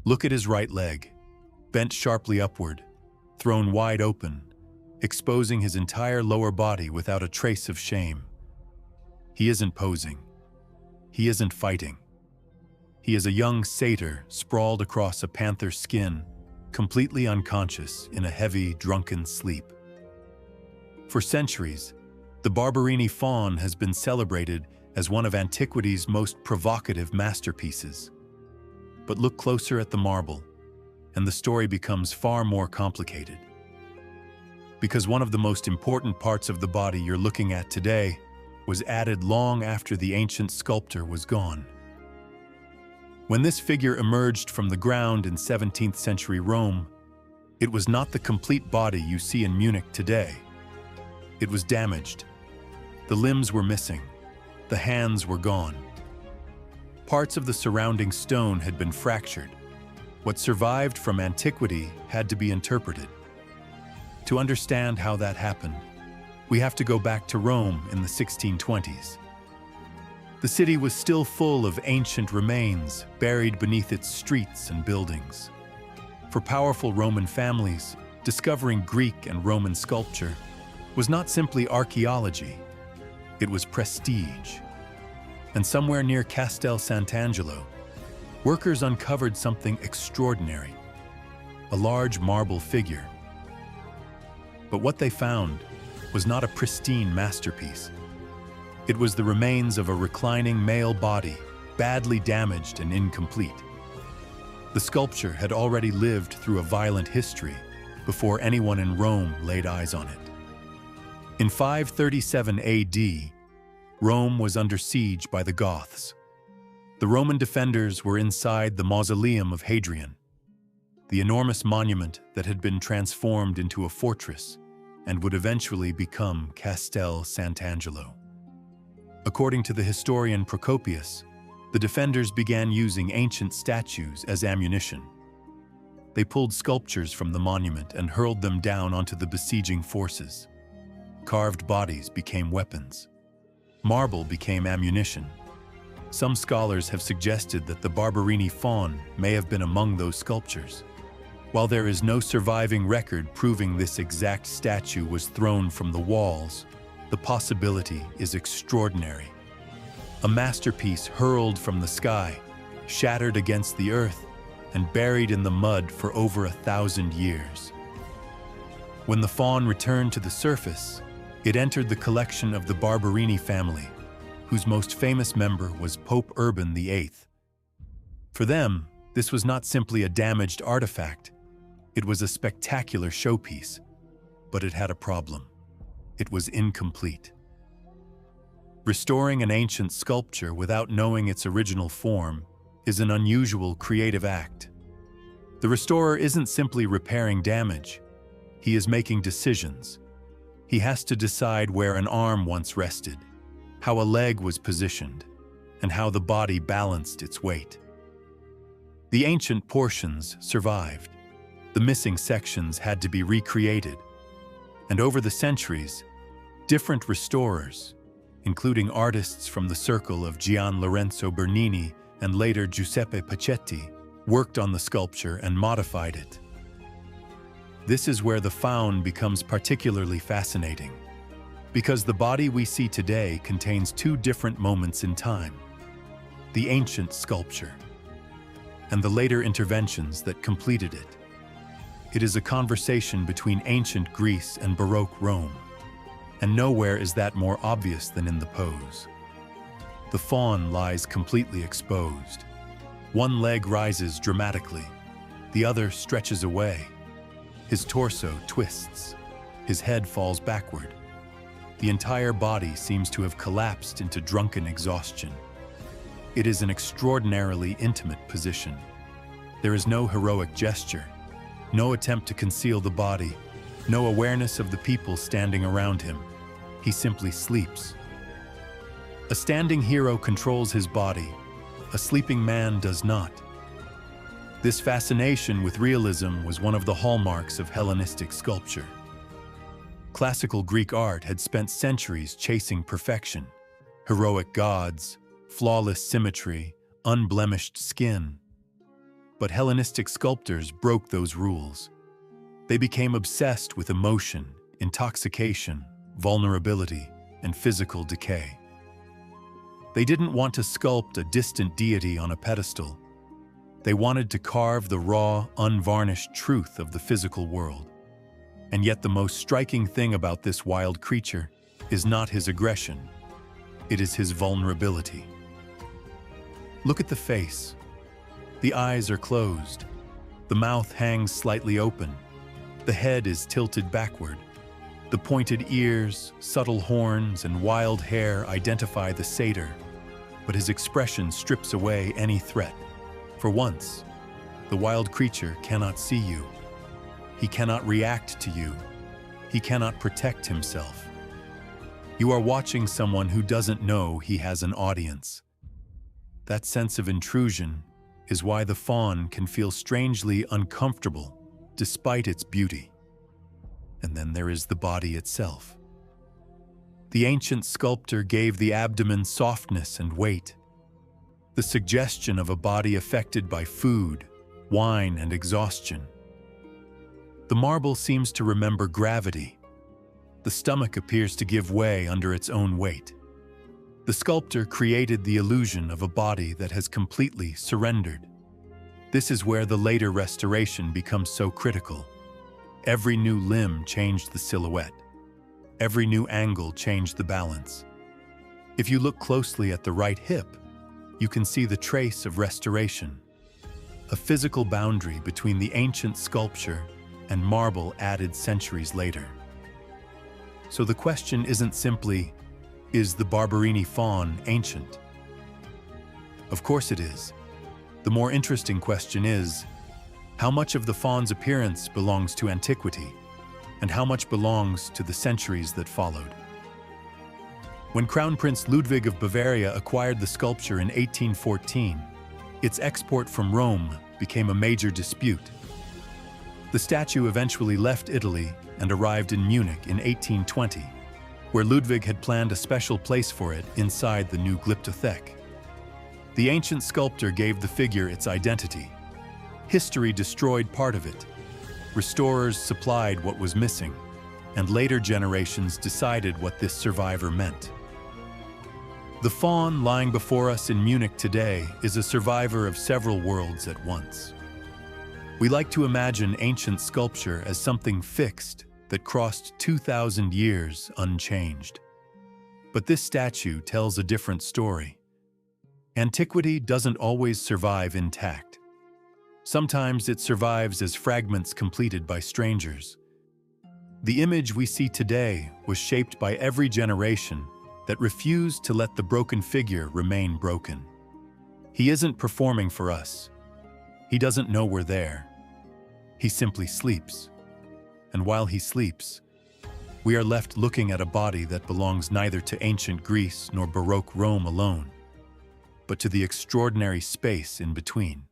Look at his right leg, bent sharply upward, thrown wide open, exposing his entire lower body without a trace of shame. He isn't posing. He isn't fighting. He is a young satyr sprawled across a panther's skin, completely unconscious in a heavy, drunken sleep. For centuries, the Barberini Faun has been celebrated as one of antiquity's most provocative masterpieces. But look closer at the marble, and the story becomes far more complicated. Because one of the most important parts of the body you're looking at today was added long after the ancient sculptor was gone. When this figure emerged from the ground in 17th century Rome, it was not the complete body you see in Munich today. It was damaged. The limbs were missing. The hands were gone. Parts of the surrounding stone had been fractured. What survived from antiquity had to be interpreted. To understand how that happened, we have to go back to Rome in the 1620s. The city was still full of ancient remains buried beneath its streets and buildings. For powerful Roman families, discovering Greek and Roman sculpture was not simply archaeology, it was prestige. And somewhere near Castel Sant'Angelo, workers uncovered something extraordinary, a large marble figure. But what they found was not a pristine masterpiece. It was the remains of a reclining male body, badly damaged and incomplete. The sculpture had already lived through a violent history before anyone in Rome laid eyes on it. In 537 AD, Rome was under siege by the Goths. The Roman defenders were inside the mausoleum of Hadrian, the enormous monument that had been transformed into a fortress and would eventually become Castel Sant'Angelo. According to the historian Procopius, the defenders began using ancient statues as ammunition. They pulled sculptures from the monument and hurled them down onto the besieging forces. Carved bodies became weapons. Marble became ammunition. Some scholars have suggested that the Barberini Faun may have been among those sculptures. While there is no surviving record proving this exact statue was thrown from the walls, the possibility is extraordinary. A masterpiece hurled from the sky, shattered against the earth, and buried in the mud for over 1,000 years. When the faun returned to the surface, it entered the collection of the Barberini family, whose most famous member was Pope Urban VIII. For them, this was not simply a damaged artifact, it was a spectacular showpiece, but it had a problem. It was incomplete. Restoring an ancient sculpture without knowing its original form is an unusual creative act. The restorer isn't simply repairing damage, he is making decisions. He has to decide where an arm once rested, how a leg was positioned, and how the body balanced its weight. The ancient portions survived. The missing sections had to be recreated. And over the centuries, different restorers, including artists from the circle of Gian Lorenzo Bernini and later Giuseppe Pacetti, worked on the sculpture and modified it. This is where the faun becomes particularly fascinating, because the body we see today contains two different moments in time: the ancient sculpture and the later interventions that completed it. It is a conversation between ancient Greece and Baroque Rome, and nowhere is that more obvious than in the pose. The faun lies completely exposed. One leg rises dramatically, the other stretches away. His torso twists, his head falls backward. The entire body seems to have collapsed into drunken exhaustion. It is an extraordinarily intimate position. There is no heroic gesture, no attempt to conceal the body, no awareness of the people standing around him. He simply sleeps. A standing hero controls his body, a sleeping man does not. This fascination with realism was one of the hallmarks of Hellenistic sculpture. Classical Greek art had spent centuries chasing perfection: heroic gods, flawless symmetry, unblemished skin. But Hellenistic sculptors broke those rules. They became obsessed with emotion, intoxication, vulnerability, and physical decay. They didn't want to sculpt a distant deity on a pedestal. They wanted to carve the raw, unvarnished truth of the physical world. And yet the most striking thing about this wild creature is not his aggression. It is his vulnerability. Look at the face. The eyes are closed. The mouth hangs slightly open. The head is tilted backward. The pointed ears, subtle horns, and wild hair identify the satyr, but his expression strips away any threat. For once, the wild creature cannot see you. He cannot react to you. He cannot protect himself. You are watching someone who doesn't know he has an audience. That sense of intrusion is why the faun can feel strangely uncomfortable despite its beauty. And then there is the body itself. The ancient sculptor gave the abdomen softness and weight, the suggestion of a body affected by food, wine, and exhaustion. The marble seems to remember gravity. The stomach appears to give way under its own weight. The sculptor created the illusion of a body that has completely surrendered. This is where the later restoration becomes so critical. Every new limb changed the silhouette. Every new angle changed the balance. If you look closely at the right hip, you can see the trace of restoration, a physical boundary between the ancient sculpture and marble added centuries later. So the question isn't simply, is the Barberini Faun ancient? Of course it is. The more interesting question is, how much of the faun's appearance belongs to antiquity, and how much belongs to the centuries that followed? When Crown Prince Ludwig of Bavaria acquired the sculpture in 1814, its export from Rome became a major dispute. The statue eventually left Italy and arrived in Munich in 1820, where Ludwig had planned a special place for it inside the new Glyptothek. The ancient sculptor gave the figure its identity. History destroyed part of it. Restorers supplied what was missing, and later generations decided what this survivor meant. The faun lying before us in Munich today is a survivor of several worlds at once. We like to imagine ancient sculpture as something fixed that crossed 2,000 years unchanged. But this statue tells a different story. Antiquity doesn't always survive intact. Sometimes it survives as fragments completed by strangers. The image we see today was shaped by every generation that refused to let the broken figure remain broken. He isn't performing for us. He doesn't know we're there. He simply sleeps. And while he sleeps, we are left looking at a body that belongs neither to ancient Greece nor Baroque Rome alone, but to the extraordinary space in between.